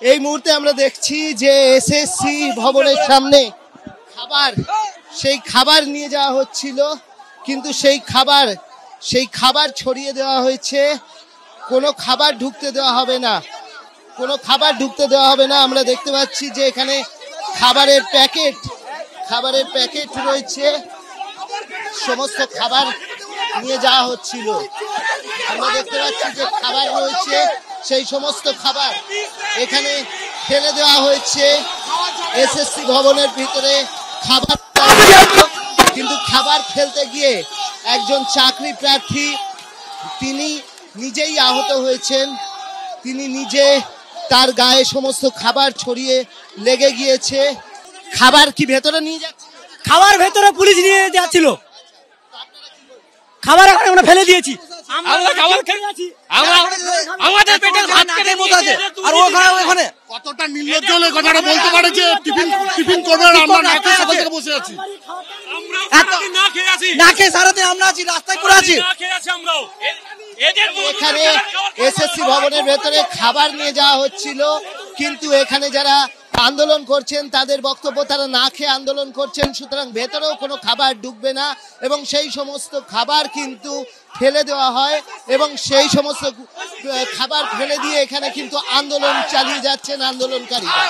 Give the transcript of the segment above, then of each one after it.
এই মুহূর্তে আমরা দেখছি যে এসএসসি ভবনের সামনে খাবার নিয়ে যাওয়া হচ্ছিল, কিন্তু সেই খাবার ছড়িয়ে দেওয়া হয়েছে। কোনো খাবার ঢুকতে দেওয়া হবে না, আমরা দেখতে পাচ্ছি যে এখানে খাবারের প্যাকেট রয়েছে, সমস্ত খাবার নিয়ে যাওয়া হচ্ছিল। আমরা দেখতে পাচ্ছি যে খাবার রয়েছে, সেই সমস্ত খাবার এখানে ফেলে দেওয়া হয়েছে এসএসসি ভবনের ভিতরে। কিন্তু খাবার ফেলতে গিয়ে একজন চাকরি প্রার্থী তিনি নিজেই আহত হয়েছেন। তিনি নিজে, তার গায়ে সমস্ত খাবার ছড়িয়ে লেগে গিয়েছে। খাবার কি ভেতরে নিয়ে যাচ্ছে? খাবার ভেতরে পুলিশ নিয়ে যাচ্ছিল, খাবার এখন আমরা ফেলে দিয়েছি। আমরা খাবার খেয়ে আছি, আমাদের পেটে ভাত কেটে মতো আছে। আর ওখানে কতটা নির্লজ্জ হলে কথাটা বলতে পারে যে টিফিন করবে আর আমরা না খেয়ে সকাল থেকে বসে আছি। না খেয়ে সারাদিন আমরা আছি, রাস্তায় পড়ে আছি। এখানে এসএসসি ভবনের ভেতরে খাবার নিয়ে যাওয়া হচ্ছিল, কিন্তু এখানে যারা আন্দোলন করছেন তাদের বক্তব্য তারা না খেয়ে আন্দোলন করছেন, সুতরাং ভেতরেও কোনো খাবার ঢুকবে না এবং সেই সমস্ত খাবার কিন্তু ফেলে দেওয়া হয় এবং সেই সমস্ত খাবার ফেলে দিয়ে এখানে কিন্তু আন্দোলন চালিয়ে যাচ্ছেন আন্দোলনকারীরা।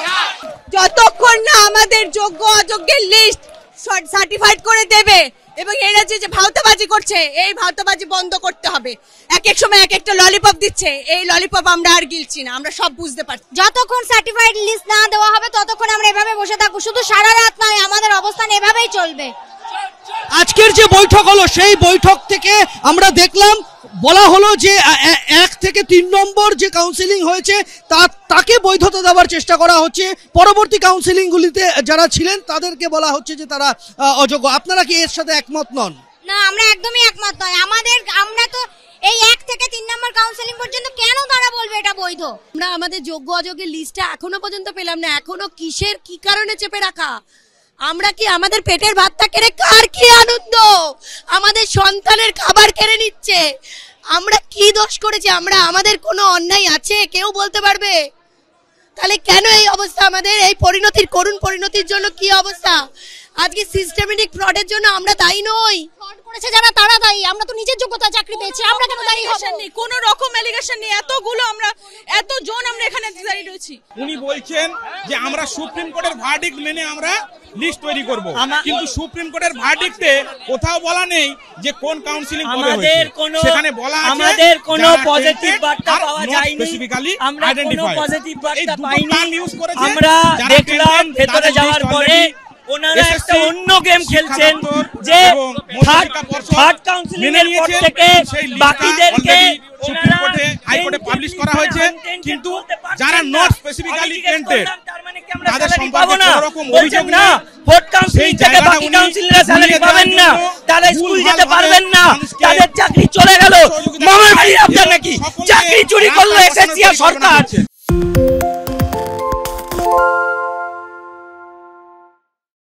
যতক্ষণ না আমাদের যোগ্য অযোগ্যের লিস্ট সার্টিফাইড করে দেবে এবং এরা যে ভাওতাবাজি করছে, এই ভাওতাবাজি বন্ধ করতে হবে। এক এক সময় এক একটা ললিপপ দিচ্ছে, এই ললিপপ আমরা আর গিলছি না, আমরা সব বুঝতে পারছি। যতক্ষণ সার্টিফাইড লিস্ট না দেওয়া হবে ততক্ষণ আমরা এভাবে বসে থাকবো, শুধু সারা রাত নয়, আমাদের অবস্থান এভাবেই চলবে। আজকের যে বৈঠক হলো সেই বৈঠক থেকে আমরা দেখলাম বলা হলো যে 1 থেকে 3 নম্বর যে কাউন্সিলিং হয়েছে তাকে বৈধতা দেওয়ার চেষ্টা করা হচ্ছে। পরবর্তী কাউন্সিলিং গুলিতে যারা ছিলেন তাদেরকে বলা হচ্ছে যে তারা অযোগ্য। আপনারা কি এর সাথে একমত নন? না, আমরা একদমই একমত নয়। আমরা তো এই 1 থেকে 3 নম্বর কাউন্সিলিং পর্যন্ত কেন তারা বলবে এটা বৈধ? আমরা আমাদের যোগ্য অযোগ্যের লিস্টটা এখনো পর্যন্ত পেলাম না। এখনো কি কারণে চেপে রাখা? আমরা কি আমাদের পেটের ভাতটা কেড়ে কার কি আনন্দ? আমাদের সন্তানের খাবার কেড়ে নিচ্ছে। আমরা কি দোষ করেছি? আমাদের কোনো অন্যায় আছে কেউ বলতে পারবে? তাহলে কেন এই অবস্থা আমাদের? এই করুণ পরিণতির জন্য কি অবস্থা? আজকে সিস্টেমেটিক ফ্রডের জন্য আমরা দায়ী নই। ফ্রড করেছে যারা তারা দায়ী। আমরা তো নিজের যোগ্যতা চাকরি পেয়েছি, আমরা কেন দায়ী হব? কোনো রকম এলিগেশন নেই। এতজন আমরা এখানে দাঁড়িয়ে রয়েছি। উনি বলছেন যে আমরা সুপ্রিম কোর্টের ভার্ডিক্ট মেনে আমরা লিস্ট তৈরি করব, কিন্তু সুপ্রিম কোর্টের ভার্ডিক্টে কোথাও বলা নেই যে কোন কাউন্সিলিং কবে হয়েছে। সেখানে বলা আছে আমাদের কোনো পজিটিভ বার্তা পাওয়া যায়নি, স্পেসিফিক্যালি আমরা কোনো পজিটিভ বার্তা পাইনি। আমরা দেখলাম ভেতরে যাওয়ার পরে ওনারা একটা অন্য গেম খেলছেন যে থার্ড কাউন্সিলিং এর পর থেকে বাকিদেরকে সুপ্রিম কোর্টে হাইকোর্টে পাবলিশ করা হয়েছে, কিন্তু যারা নট স্পেসিফিক্যালি টেন্টেড তাদের সম্পর্কে কোনো রকম অভিযোগ না। ফোর্থ কাউন্সিলিং থেকে বাকি কাউন্সিলররা স্যালারি পাবেন না, তারা স্কুল যেতে পারবেন না, তাদের চাকরি চলে গেল। মামার বাড়ির আপনার নাকি চাকরি চুরি করলো এসএসসি সরকার।